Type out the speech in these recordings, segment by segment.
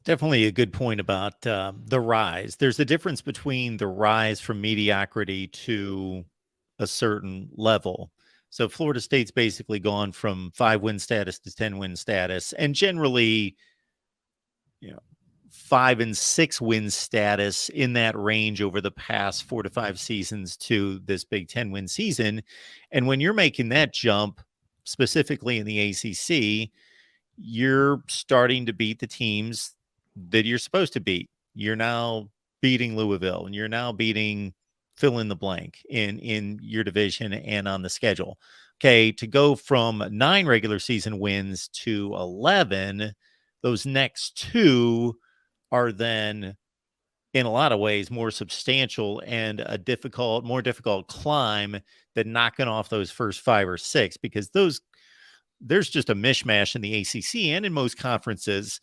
Definitely a good point about the rise. There's a difference between the rise from mediocrity to a certain level. So Florida State's basically gone from 5-win status to 10-win status, and generally, you know, 5 and 6 win status in that range over the past 4 to 5 seasons to this big 10-win season. And when you're making that jump, specifically in the ACC, you're starting to beat the teams that you're supposed to beat. You're now beating Louisville, and you're now beating fill in the blank in your division and on the schedule. Okay, to go from 9 regular season wins to 11, those next two are then in a lot of ways more substantial and a more difficult climb than knocking off those first 5 or 6, because there's just a mishmash in the ACC and in most conferences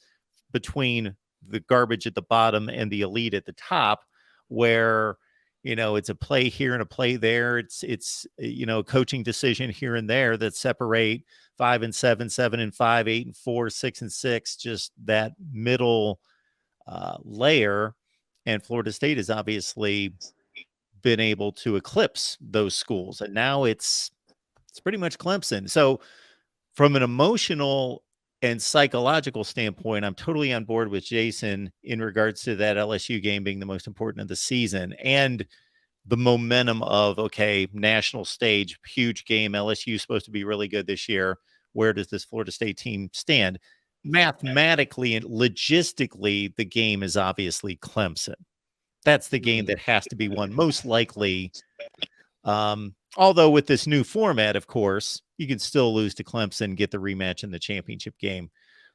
between the garbage at the bottom and the elite at the top, where it's a play here and a play there. It's a coaching decision here and there that separate 5-7, 7-5, 8-4, 6-6, just that middle layer. And Florida State has obviously been able to eclipse those schools, and now it's pretty much Clemson. So from an emotional and psychological standpoint, I'm totally on board with Jason in regards to that LSU game being the most important of the season, and the momentum of, okay, national stage, huge game. LSU is supposed to be really good this year. Where does this Florida State team stand? Mathematically and logistically, the game is obviously Clemson. That's the game that has to be won, most likely. Although with this new format, of course, you can still lose to Clemson, get the rematch in the championship game.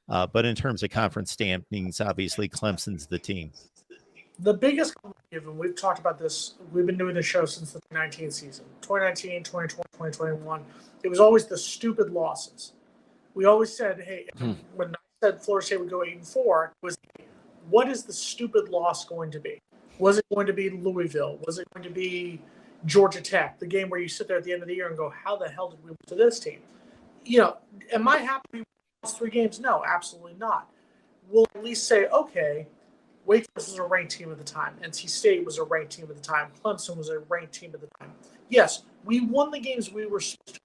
But in terms of conference standings, obviously Clemson's the team. The biggest given, we've talked about this, we've been doing the show since the 2019 season. 2019, 2020, 2021. It was always the stupid losses. We always said, hey, when I said Florida State would go 8-4, it was, what is the stupid loss going to be? Was it going to be Louisville? Was it going to be Georgia Tech, the game where you sit there at the end of the year and go, how the hell did we lose to this team? Am I happy we lost 3 games? No, absolutely not. We'll at least say, okay, Wake Forest was a ranked team at the time. NC State was a ranked team at the time. Clemson was a ranked team at the time. Yes, we won the games we were supposed to.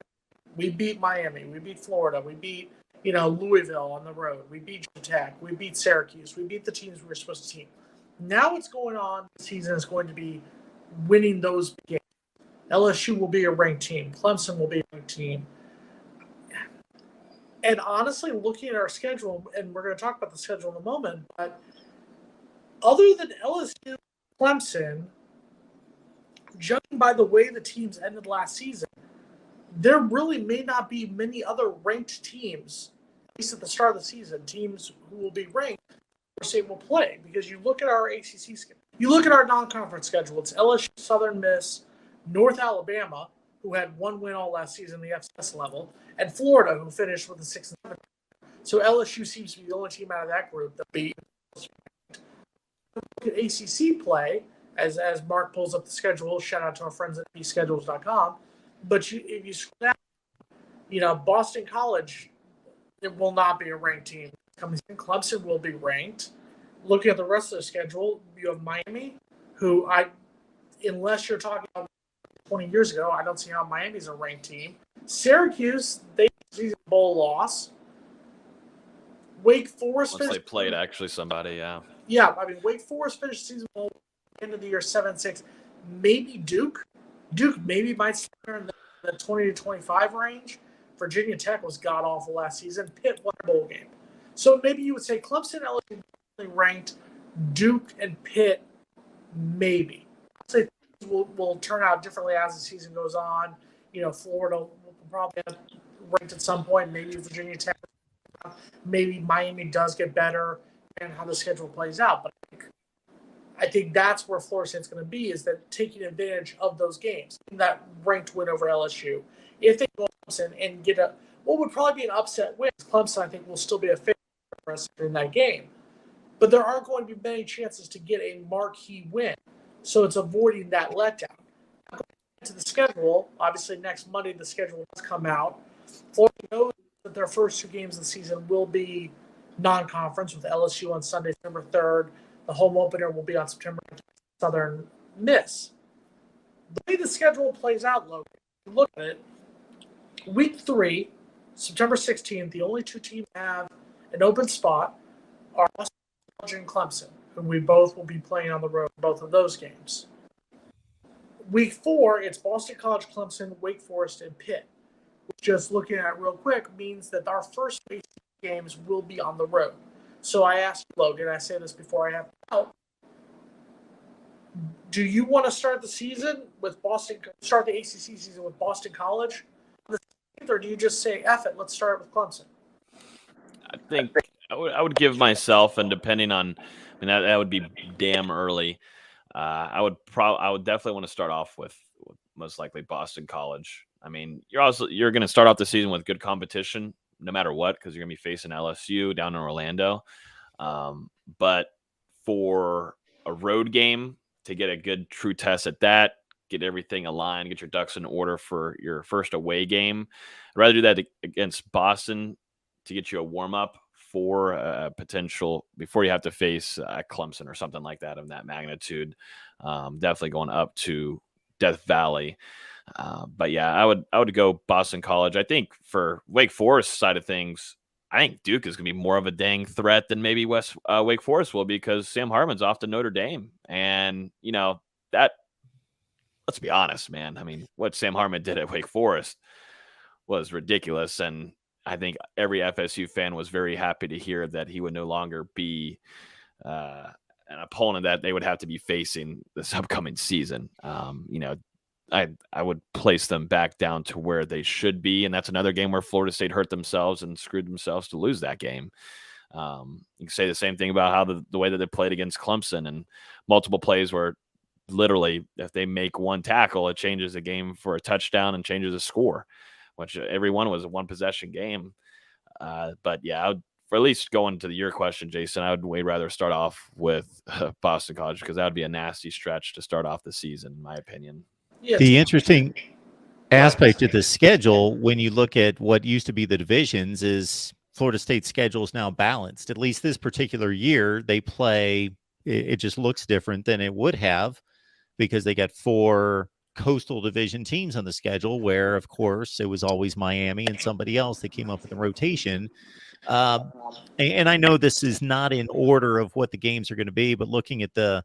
We beat Miami. We beat Florida. We beat, Louisville on the road. We beat Georgia Tech. We beat Syracuse. We beat the teams we were supposed to beat. Now what's going on this season is going to be winning those games. LSU will be a ranked team. Clemson will be a ranked team. And honestly, looking at our schedule, and we're going to talk about the schedule in a moment, but other than LSU, Clemson, judging by the way the teams ended last season, there really may not be many other ranked teams, at least at the start of the season, teams who will be ranked or State will play. Because you look at our ACC schedule, you look at our non-conference schedule, it's LSU, Southern Miss, North Alabama, who had 1 win all last season in the FCS level, and Florida, who finished with a 6-7. So LSU seems to be the only team out of that group that beat. Look at ACC play, as Mark pulls up the schedule. Shout out to our friends at bschedules.com. But if you scroll down, Boston College, it will not be a ranked team. Clemson will be ranked. Looking at the rest of the schedule, you have Miami, who unless you're talking about 20 years ago, I don't see how Miami's a ranked team. Syracuse, they season bowl loss. Wake Forest. Once they played actually somebody, yeah. Yeah, Wake Forest finished season bowl end of the year 7-6. Maybe Duke. Duke maybe might start in the 20 to 25 range. Virginia Tech was god awful last season. Pitt won a bowl game. So maybe you would say Clemson, LSU ranked, Duke and Pitt maybe. I'd say will turn out differently as the season goes on. Florida will probably have ranked at some point. Maybe Virginia Tech. Maybe Miami does get better and how the schedule plays out. But I think that's where Florida State's going to be, is that taking advantage of those games, that ranked win over LSU. If they go Clemson and get what would probably be an upset win, Clemson I think will still be a favorite for us in that game. But there aren't going to be many chances to get a marquee win. So it's avoiding that letdown. Going to the schedule, obviously next Monday the schedule does come out. Florida knows that their first 2 games of the season will be non-conference with LSU on Sunday, September 3rd. The home opener will be on September 9th, Southern Miss. The way the schedule plays out, Logan, look at it. Week 3, September 16th, the only two teams that have an open spot are Boston College and Clemson, whom we both will be playing on the road in both of those games. Week 4, it's Boston College, Clemson, Wake Forest, and Pitt. Just looking at it real quick means that our first games will be on the road. So I asked Logan, I say this before I have to out, do you want to start the season with start the ACC season with Boston College? Or do you just say, F it, let's start with Clemson? I think I would give myself, and depending on, I mean, that would be damn early. I would definitely want to start off with most likely Boston College. I mean, you're going to start off the season with good competition, no matter what, because you're going to be facing LSU down in Orlando. But for a road game, to get a good true test at that, get everything aligned, get your ducks in order for your first away game. I'd rather do that against Boston to get you a warm-up for a potential before you have to face Clemson or something like that of that magnitude. Definitely going up to Death Valley. But yeah, I would go Boston College. I think for Wake Forest side of things, I think Duke is going to be more of a dang threat than maybe Wake Forest will, because Sam Hartman's off to Notre Dame. And, you know, that, let's be honest, man. I mean, what Sam Hartman did at Wake Forest was ridiculous. And I think every FSU fan was very happy to hear that he would no longer be an opponent that they would have to be facing this upcoming season. You know, I would place them back down to where they should be. And that's another game where Florida State hurt themselves and screwed themselves to lose that game. You can say the same thing about how the way that they played against Clemson, and multiple plays where literally if they make one tackle, it changes the game for a touchdown and changes the score, which every one was a one possession game. But yeah, for at least going to your question, Jason, I would way rather start off with Boston College, because that would be a nasty stretch to start off the season, in my opinion. Yeah, The interesting aspect of the schedule, when you look at what used to be the divisions, is Florida State's schedule is now balanced. At least this particular year, they play, it just looks different than it would have, because they got 4 coastal division teams on the schedule, where, of course, it was always Miami and somebody else that came up with the rotation. And I know this is not in order of what the games are going to be, but looking at the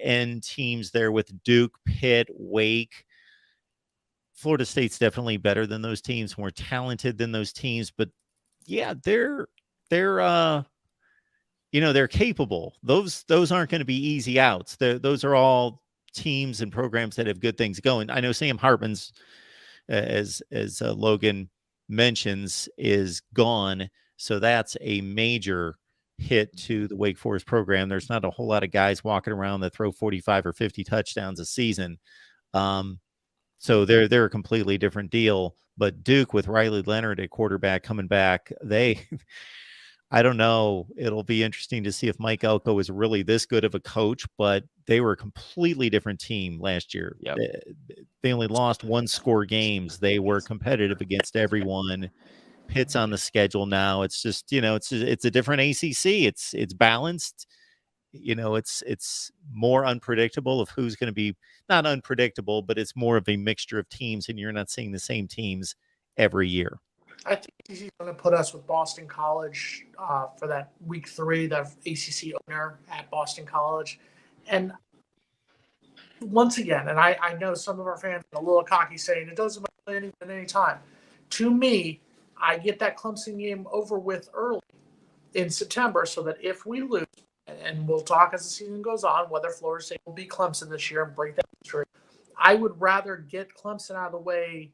end teams there with Duke, Pitt, Wake, Florida State's definitely better than those teams, more talented than those teams. But yeah, they're capable. Those aren't going to be easy outs. Those are all teams and programs that have good things going. I know Sam Hartman's, as Logan mentions, is gone, so that's a major hit to the Wake Forest program. There's not a whole lot of guys walking around that throw 45 or 50 touchdowns a season. So they're a completely different deal. But Duke, with Riley Leonard at quarterback coming back, I don't know. It'll be interesting to see if Mike Elko is really this good of a coach, but they were a completely different team last year. Yep. They only lost 1-score games. They were competitive against everyone. Pitt's on the schedule now. It's just, it's a different ACC. It's balanced. It's more unpredictable of who's going to be, not unpredictable, but it's more of a mixture of teams, and you're not seeing the same teams every year. I think he's going to put us with Boston College for that week 3, the ACC opener at Boston College. And once again, and I know some of our fans are a little cocky saying it doesn't matter at any time. To me, I get that Clemson game over with early in September, so that if we lose, and we'll talk as the season goes on, whether Florida State will beat Clemson this year and break that history, I would rather get Clemson out of the way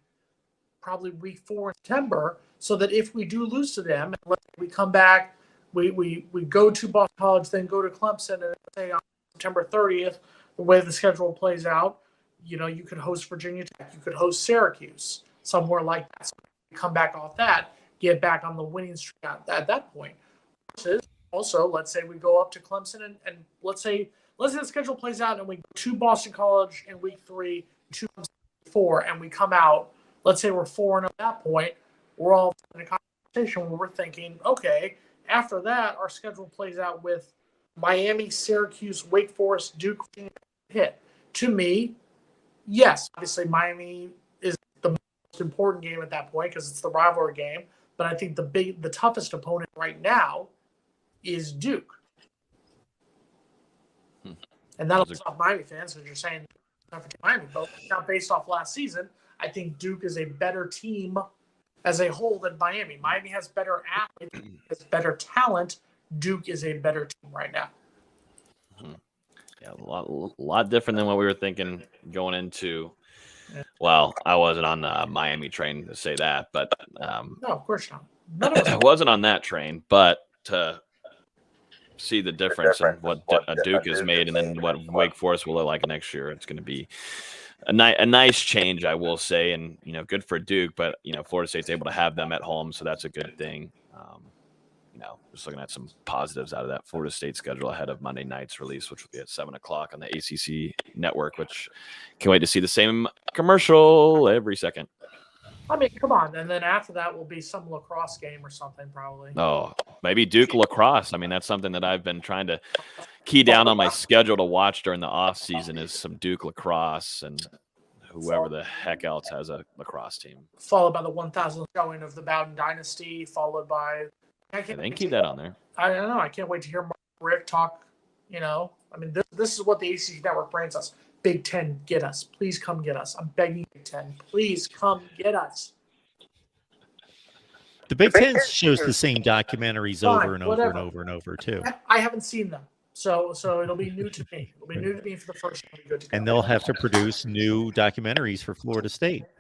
probably week 4 in September, so that if we do lose to them, and we come back, we go to Boston College, then go to Clemson, and say on September 30th, the way the schedule plays out, you could host Virginia Tech, you could host Syracuse, somewhere like that. So come back off that, get back on the winning streak at that point. Also, let's say we go up to Clemson, and let's say the schedule plays out and we go to Boston College in week 3, to Clemson in 4, and we come out, let's say we're 4-0 at that point, we're all in a conversation where we're thinking, okay, After that, our schedule plays out with Miami, Syracuse, Wake Forest, Duke, Pitt. To me, yes, obviously Miami is the most important game at that point because it's the rivalry game. But I think the toughest opponent right now is Duke. And that'll stop Miami fans because you're saying not for Miami, but not based off last season. I think Duke is a better team as a whole than Miami. Miami has better athletes, has better talent. Duke is a better team right now. Yeah, a lot different than what we were thinking going into. Well, I wasn't on the Miami train to say that, but no, of course not. None of us I wasn't on that train. But to see the difference in what Duke has made and then what Wake Forest will look like next year, it's going to be a nice change, I will say, and good for Duke. But Florida State's able to have them at home, so that's a good thing. Just looking at some positives out of that Florida State schedule ahead of Monday night's release, which will be at 7:00 on the ACC network. Which can't wait to see the same commercial every second. I mean, come on. And then after that will be some lacrosse game or something, probably. Oh, maybe Duke lacrosse. I mean, that's something that I've been trying to key down on my schedule to watch during the off season is some Duke lacrosse and whoever the heck else has a lacrosse team. Followed by the 1,000th showing of the Bowden Dynasty, followed by. They can keep that on there. I don't know. I can't wait to hear Rick talk. I mean, this is what the ACC network brings us. Big Ten, get us. Please come get us. I'm begging Big Ten. Please come get us. The Big Ten shows the same documentaries Fine, over and over whatever. and over and over too. I haven't seen them. So it'll be new to me. It'll be new to me for the first time. Good to go. And they'll have to produce new documentaries for Florida State.